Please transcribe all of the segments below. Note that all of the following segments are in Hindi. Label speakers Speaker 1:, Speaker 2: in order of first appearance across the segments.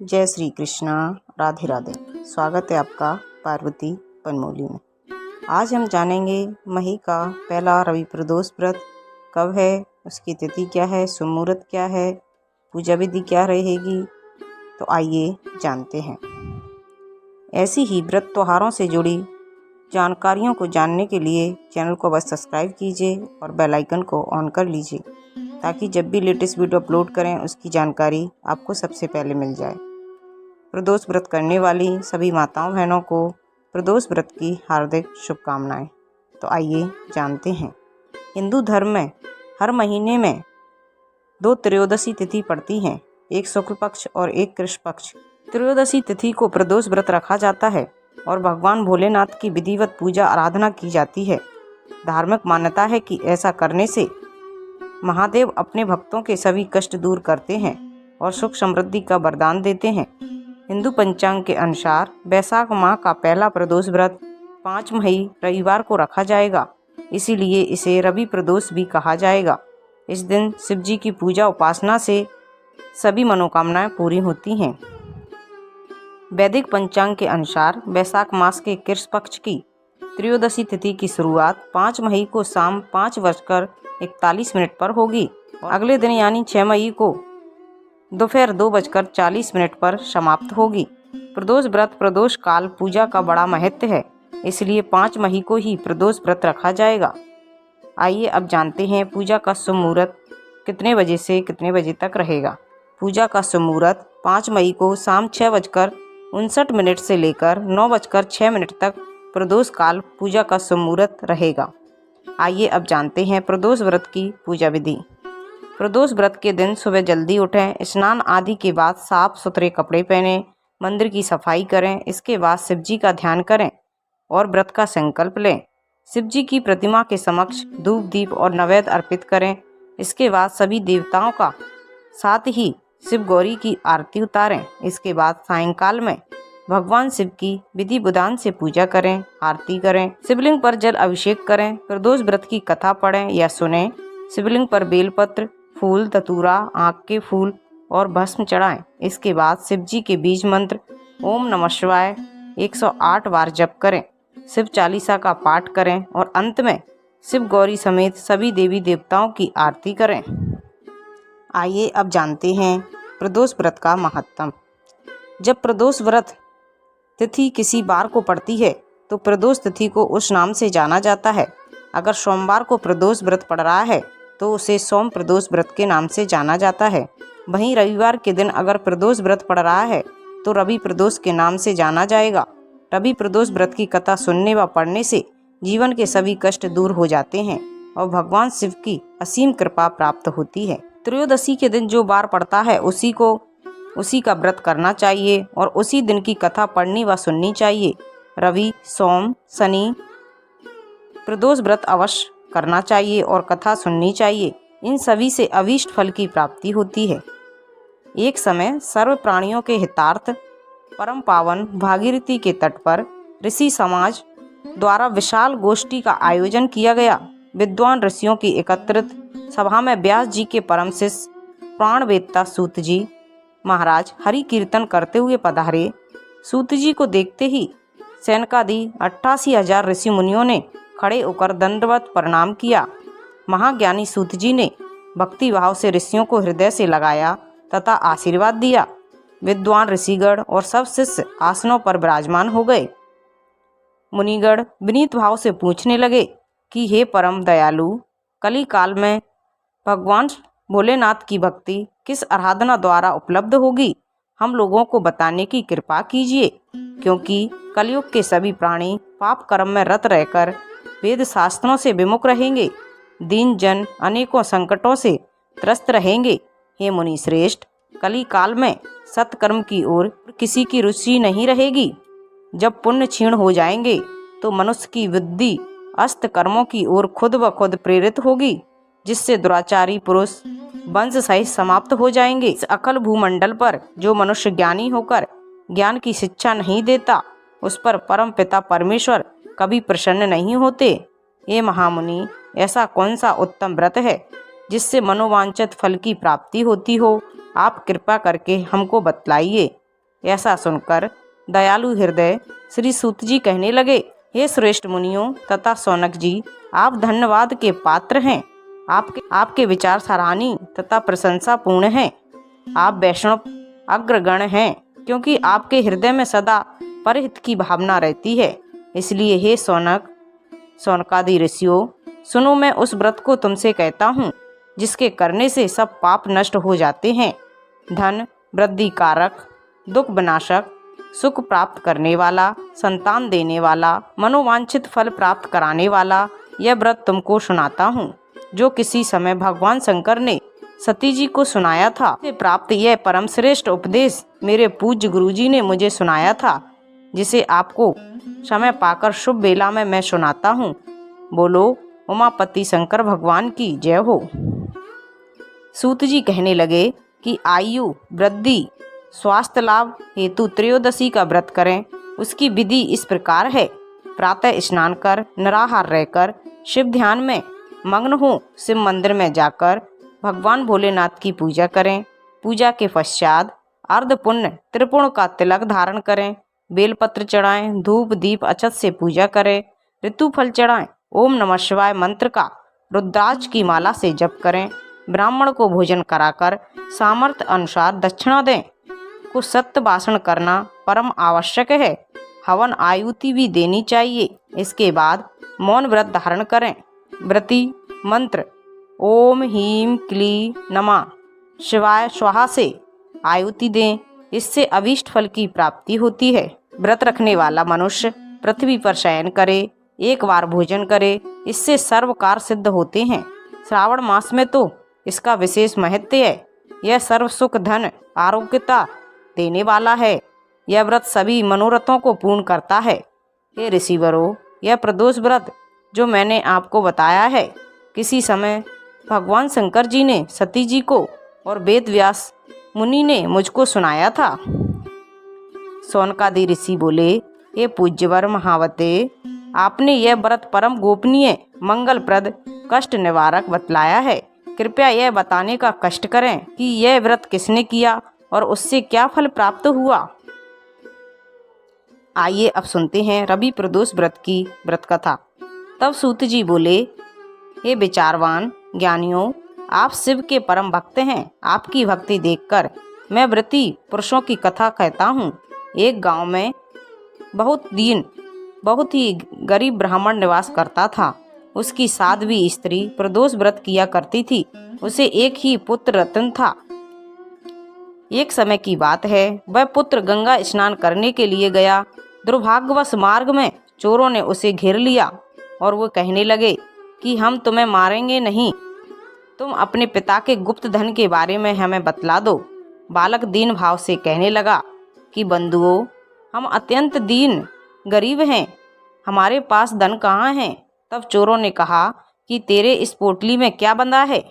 Speaker 1: जय श्री कृष्णा। राधे राधे। स्वागत है आपका पार्वती पनमोली में। आज हम जानेंगे मही का पहला रवि प्रदोष व्रत कब है, उसकी तिथि क्या है, सुमुहूर्त क्या है, पूजा विधि क्या रहेगी। तो आइए जानते हैं। ऐसी ही व्रत त्योहारों से जुड़ी जानकारियों को जानने के लिए चैनल को बस सब्सक्राइब कीजिए और बेल आइकन को ऑन कर लीजिए, ताकि जब भी लेटेस्ट वीडियो अपलोड करें उसकी जानकारी आपको सबसे पहले मिल जाए। प्रदोष व्रत करने वाली सभी माताओं बहनों को प्रदोष व्रत की हार्दिक शुभकामनाएं। तो आइए जानते हैं। हिंदू धर्म में हर महीने में 2 त्रयोदशी तिथि पड़ती हैं, एक शुक्ल पक्ष और एक कृष्ण पक्ष। त्रयोदशी तिथि को प्रदोष व्रत रखा जाता है और भगवान भोलेनाथ की विधिवत पूजा आराधना की जाती है। धार्मिक मान्यता है कि ऐसा करने से महादेव अपने भक्तों के सभी कष्ट दूर करते हैं और सुख समृद्धि का वरदान देते हैं। हिंदू पंचांग के अनुसार वैशाख माह का पहला प्रदोष व्रत 5 मई रविवार को रखा जाएगा, इसीलिए इसे रवि प्रदोष भी कहा जाएगा। इस दिन शिव जी की पूजा उपासना से सभी मनोकामनाएं पूरी होती हैं। वैदिक पंचांग के अनुसार वैशाख मास के कृष्ण पक्ष की त्रयोदशी तिथि की शुरुआत 5 मई को शाम 5:41 पर होगी। अगले दिन यानी 6 मई को दोपहर 2:40 पर समाप्त होगी। प्रदोष व्रत प्रदोष काल पूजा का बड़ा महत्व है, इसलिए 5 मई को ही प्रदोष व्रत रखा जाएगा। आइए अब जानते हैं पूजा का शुभ मुहूर्त कितने बजे से कितने बजे तक रहेगा। पूजा का शुभ मुहूर्त 5 मई को शाम 6:59 से लेकर 9:06 तक प्रदोष काल पूजा का शुभ मुहूर्त रहेगा। आइए अब जानते हैं प्रदोष व्रत की पूजा विधि। प्रदोष व्रत के दिन सुबह जल्दी उठें, स्नान आदि के बाद साफ सुथरे कपड़े पहनें, मंदिर की सफाई करें। इसके बाद शिव जी का ध्यान करें और व्रत का संकल्प लें। शिव जी की प्रतिमा के समक्ष धूप दीप और नैवेद्य अर्पित करें। इसके बाद सभी देवताओं का साथ ही शिव गौरी की आरती उतारें। इसके बाद सायंकाल में भगवान शिव की विधि विधान से पूजा करें, आरती करें, शिवलिंग पर जल अभिषेक करें, प्रदोष व्रत की कथा पढ़ें या सुनें। शिवलिंग पर बेलपत्र, फूल, धतूरा, आँख के फूल और भस्म चढ़ाएं। इसके बाद शिव जी के बीज मंत्र ओम नमः शिवाय 108 बार जप करें, शिव चालीसा का पाठ करें और अंत में शिव गौरी समेत सभी देवी देवताओं की आरती करें। आइए अब जानते हैं प्रदोष व्रत का महत्व। जब प्रदोष व्रत तिथि किसी बार को पड़ती है तो प्रदोष तिथि को उस नाम से जाना जाता है। अगर सोमवार को प्रदोष व्रत पड़ रहा है तो उसे सोम प्रदोष व्रत के नाम से जाना जाता है। वहीं रविवार के दिन अगर प्रदोष व्रत पड़ रहा है तो रवि प्रदोष के नाम से जाना जाएगा। रवि प्रदोष व्रत की कथा सुनने व पढ़ने से जीवन के सभी कष्ट दूर हो जाते हैं और भगवान शिव की असीम कृपा प्राप्त होती है। त्रयोदशी के दिन जो बार पड़ता है उसी का व्रत करना चाहिए और उसी दिन की कथा पढ़नी व सुननी चाहिए। रवि, सोम, शनि प्रदोष व्रत अवश्य करना चाहिए और कथा सुननी चाहिए। इन सभी से अभीष्ट फल की प्राप्ति होती है। एक समय सर्व प्राणियों के हितार्थ परम पावन भागीरथी के तट पर ऋषि समाज द्वारा विशाल गोष्ठी का आयोजन किया गया। विद्वान ऋषियों की एकत्रित सभा में व्यास जी के परम शिष्य प्राणवेत्ता सूत जी महाराज हरि कीर्तन करते हुए पधारे। सूत जी को देखते ही सैनकादि 88,000 ऋषि मुनियों ने खड़े होकर दंडवत प्रणाम किया। महाज्ञानी सूत जी ने भक्ति भाव से ऋषियों को हृदय से लगाया तथा आशीर्वाद दिया। विद्वान ऋषिगण और सब शिष्य आसनों पर विराजमान हो गए। मुनिगण विनीत भाव से पूछने लगे कि हे परम दयालु, कली काल में भगवान भोलेनाथ की भक्ति किस आराधना द्वारा उपलब्ध होगी, हम लोगों को बताने की कृपा कीजिए, क्योंकि कलयुग के सभी प्राणी पाप कर्म में रत रहकर वेद शास्त्रों से विमुख रहेंगे। दीन जन अनेकों संकटों से त्रस्त रहेंगे। हे मुनि श्रेष्ठ, कली काल में सत्कर्म की ओर किसी की रुचि नहीं रहेगी। जब पुण्य क्षीण हो जाएंगे तो मनुष्य की बुद्धि अस्त कर्मों की ओर खुद ब खुद प्रेरित होगी, जिससे दुराचारी पुरुष वंश सहित समाप्त हो जाएंगे। इस अकल भूमंडल पर जो मनुष्य ज्ञानी होकर ज्ञान की शिक्षा नहीं देता, उस पर परम पिता परमेश्वर कभी प्रसन्न नहीं होते। ये महामुनि, ऐसा कौन सा उत्तम व्रत है जिससे मनोवांछित फल की प्राप्ति होती हो? आप कृपा करके हमको बतलाइए। ऐसा सुनकर दयालु हृदय श्री सूत जी कहने लगे, हे श्रेष्ठ मुनियों तथा शौनक जी, आप धन्यवाद के पात्र हैं। आपके विचार सराहनीय तथा प्रशंसापूर्ण हैं। आप वैष्णव अग्रगण हैं, क्योंकि आपके हृदय में सदा परहित की भावना रहती है। इसलिए हे शौनकादि ऋषियों, सुनो, मैं उस व्रत को तुमसे कहता हूँ जिसके करने से सब पाप नष्ट हो जाते हैं। धन वृद्धि कारक, दुख विनाशक, सुख प्राप्त करने वाला, संतान देने वाला, मनोवांछित फल प्राप्त कराने वाला यह व्रत तुमको सुनाता हूँ, जो किसी समय भगवान शंकर ने सती जी को सुनाया था। से प्राप्त यह परम श्रेष्ठ उपदेश मेरे पूज्य गुरुजी ने मुझे सुनाया था, जिसे आपको समय पाकर शुभ बेला में मैं सुनाता हूँ। बोलो उमापति शंकर भगवान की जय हो। सूत जी कहने लगे कि आयु वृद्धि स्वास्थ्य लाभ हेतु त्रयोदशी का व्रत करें। उसकी विधि इस प्रकार है। प्रातः स्नान कर निराहार रहकर शिव ध्यान में मग्न हो शिव मंदिर में जाकर भगवान भोलेनाथ की पूजा करें। पूजा के पश्चात अर्ध पुण्य त्रिपुण का तिलक धारण करें। बेलपत्र चढ़ाएं, धूप दीप अक्षत से पूजा करें, ऋतु फल चढ़ाएं, ओम नमः शिवाय मंत्र का रुद्राक्ष की माला से जप करें। ब्राह्मण को भोजन कराकर सामर्थ्य अनुसार दक्षिणा दें। को सत्य भाषण करना परम आवश्यक है। हवन आयुति भी देनी चाहिए। इसके बाद मौन व्रत धारण करें। व्रती मंत्र ओम ह्रीं क्लीं नमः शिवाय स्वाहा से आयुति दें। इससे अभीष्ट फल की प्राप्ति होती है। व्रत रखने वाला मनुष्य पृथ्वी पर शयन करे, एक बार भोजन करे, इससे सर्व कार्य सिद्ध होते हैं। श्रावण मास में तो इसका विशेष महत्व है। यह सर्व सुख धन आरोग्यता देने वाला है। यह व्रत सभी मनोरथों को पूर्ण करता है। हे ऋषिवरों, यह प्रदोष व्रत जो मैंने आपको बताया है, किसी समय भगवान शंकर जी ने सती जी को और वेद व्यास मुनि ने मुझको सुनाया था। शौनकादि ऋषि बोले, हे पूज्यवर महावते, आपने यह व्रत परम गोपनीय मंगलप्रद कष्ट निवारक बतलाया है। कृपया यह बताने का कष्ट करें कि यह व्रत किसने किया और उससे क्या फल प्राप्त हुआ। आइए अब सुनते हैं रवि प्रदोष व्रत की व्रत कथा। तब सूत जी बोले, हे विचारवान ज्ञानियों, आप शिव के परम भक्त हैं। आपकी भक्ति देखकर मैं व्रती पुरुषों की कथा कहता हूँ। एक गांव में बहुत ही गरीब ब्राह्मण निवास करता था। उसकी साध्वी स्त्री प्रदोष व्रत किया करती थी। उसे एक ही पुत्र रतन था। एक समय की बात है, वह पुत्र गंगा स्नान करने के लिए गया। दुर्भाग्यवश मार्ग में चोरों ने उसे घेर लिया और वो कहने लगे कि हम तुम्हें मारेंगे नहीं, तुम अपने पिता के गुप्त धन के बारे में हमें बतला दो। बालक दीन भाव से कहने लगा कि बंधुओं, हम अत्यंत दीन गरीब हैं, हमारे पास धन कहाँ है। तब चोरों ने कहा कि तेरे इस पोटली में क्या बंधा है।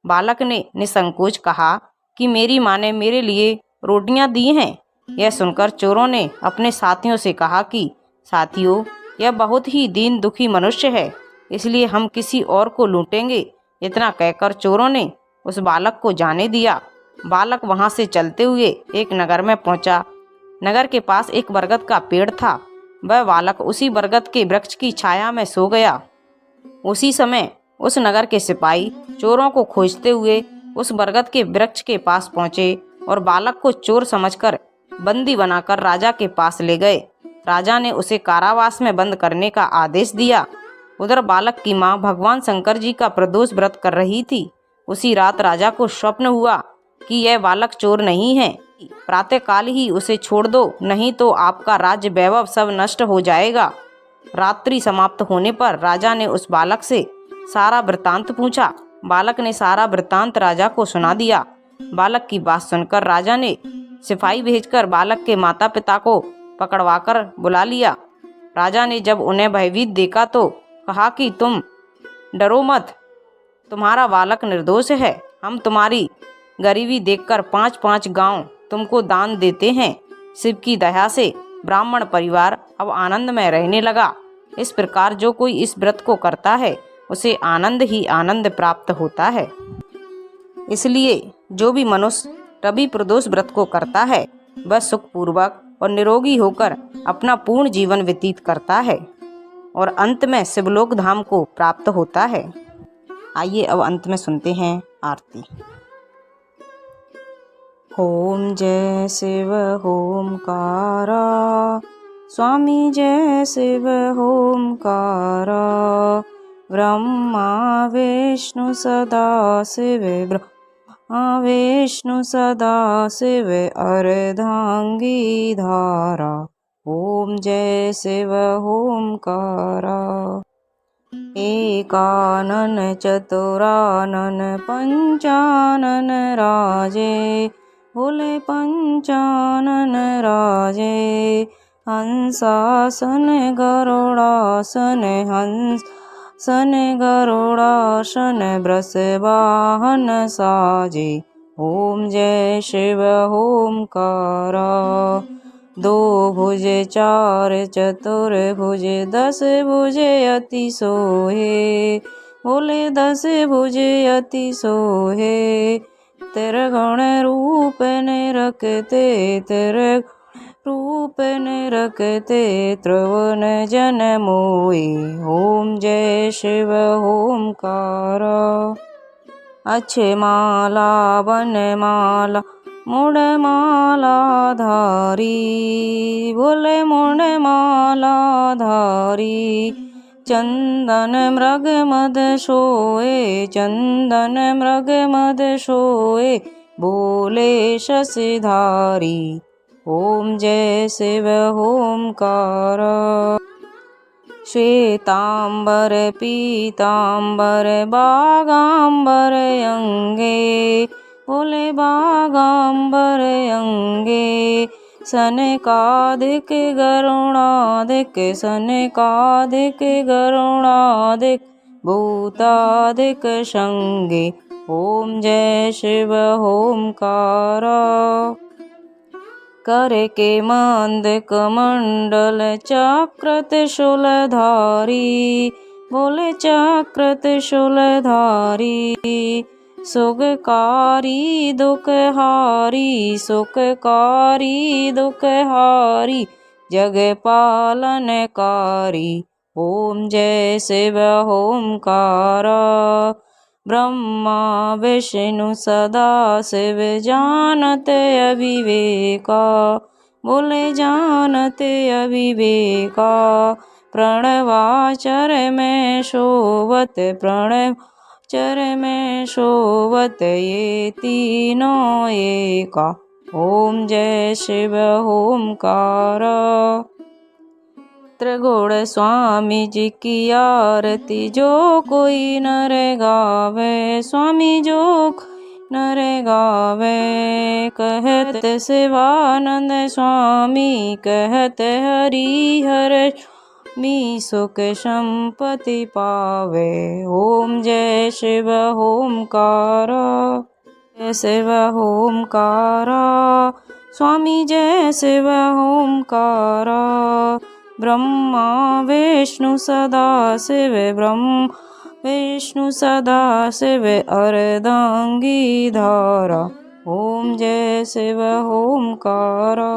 Speaker 1: बालक ने निसंकोच कहा कि मेरी माँ ने मेरे लिए रोटियां दी हैं। यह सुनकर चोरों ने अपने साथियों से कहा कि साथियों, यह बहुत ही दीन दुखी मनुष्य है, इसलिए हम किसी और को लूटेंगे। इतना कहकर चोरों ने उस बालक को जाने दिया। बालक वहां से चलते हुए एक नगर में पहुंचा। नगर के पास एक बरगद का पेड़ था। वह बालक उसी बरगद के वृक्ष की छाया में सो गया। उसी समय उस नगर के सिपाही चोरों को खोजते हुए उस बरगद के वृक्ष के पास पहुंचे और बालक को चोर समझकर बंदी बनाकर राजा के पास ले गए। राजा ने उसे कारावास में बंद करने का आदेश दिया। उधर बालक की मां भगवान शंकर जी का प्रदोष व्रत कर रही थी। उसी रात राजा को स्वप्न हुआ कि यह बालक चोर नहीं है, प्रातःकाल ही उसे छोड़ दो, नहीं तो आपका राज्य वैभव सब नष्ट हो जाएगा। रात्रि समाप्त होने पर राजा ने उस बालक से सारा वृत्तांत पूछा। बालक ने सारा वृत्तांत राजा को सुना दिया। बालक की बात सुनकर राजा ने सिपाही भेजकर बालक के माता पिता को पकड़वाकर बुला लिया। राजा ने जब उन्हें भयभीत देखा तो कहा कि तुम डरो मत, तुम्हारा बालक निर्दोष है। हम तुम्हारी गरीबी देखकर 5-5 गांव तुमको दान देते हैं। शिव की दया से ब्राह्मण परिवार अब आनंद में रहने लगा। इस प्रकार जो कोई इस व्रत को करता है उसे आनंद ही आनंद प्राप्त होता है। इसलिए जो भी मनुष्य रवि प्रदोष व्रत को करता है वह सुखपूर्वक और निरोगी होकर अपना पूर्ण जीवन व्यतीत करता है और अंत में शिवलोक धाम को प्राप्त होता है। आइए अब अंत में सुनते हैं आरती। ओम जय शिव ओमकारा, स्वामी जय शिव ओमकारा, ब्रह्मा विष्णु सदा शिव, ब्रह्मा विष्णु सदा शिव, अर्धांगी धारा। ओम जय शिव ओमकारा। एकानन चतुरानन पंचानन राजे, बोले पंचानन राजे, हंसासन गरुड़ासन, हंसन गरुड़ासन, वृषवाहन साजे। ओम जय शिव ओमकारा। दो भुज चार चतुर्भुज, 10 भुज अति सोहे, बोले 10 भुज अति सोहे, त्रिगुण रूप ने रखते, त्रिगुण रूप ने रखते, त्रिभुवन जन मोए। ओम जय शिव ओमकारा। अच्छे माला वन माला, मुड़ माला धारी, बोले मुड़ माला धारी, चंदन मृग मद सोए, चंदन मृग मद सोए, बोले शशिधारी। ओम जय शिव ओमकारा। श्वेतांबर पीतांबर बागांबर अंगे, बोले बागांबर अंगे, सनकादिक गरुणादिक, सनकादिक गरुणादिक, भूतादिक संगे। ओम जय शिव ओमकारा। कर के मंदक मंडल चक्रत शूलधारी, बोले चक्रत शूलधारी, सुखकारी दुखहारी, सुखकारी दुखहारी, जग पालनकारी। ओम जय शिव ओमकारा। ब्रह्मा विष्णु सदा शिव, जानते अविवेका, बोले जानते अविवेका, प्रणवाचर में शोभत, प्रणवाचर में शोभत, ये तीनों एका। ओम जय शिव ओमकारा। त्रिगुण स्वामी जी की आरती, जो कोई नर गावे, स्वामी जो नर गावे, कहत शिवानंद स्वामी, कहत हरि हर मी, सुख संपत्ति पावे। ओम जय शिव ओमकारा। जय शिव ओमकारा, स्वामी जय शिव ओमकारा, ब्रह्मा विष्णु सदा शिव, ब्रह्मा विष्णु सदा शिव, अर्धांगी धारा। ओम जय शिव ओमकारा।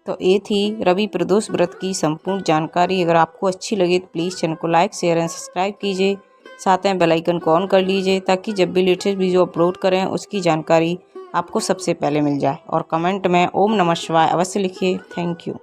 Speaker 1: तो ये थी रवि प्रदोष व्रत की संपूर्ण जानकारी। अगर आपको अच्छी लगे तो प्लीज़ चैनल को लाइक शेयर एंड सब्सक्राइब कीजिए, साथ में बेल आइकन को ऑन कर लीजिए, ताकि जब भी लेटेस्ट वीडियो अपलोड करें उसकी जानकारी आपको सबसे पहले मिल जाए। और कमेंट में ओम नमः शिवाय अवश्य लिखिए। Thank you.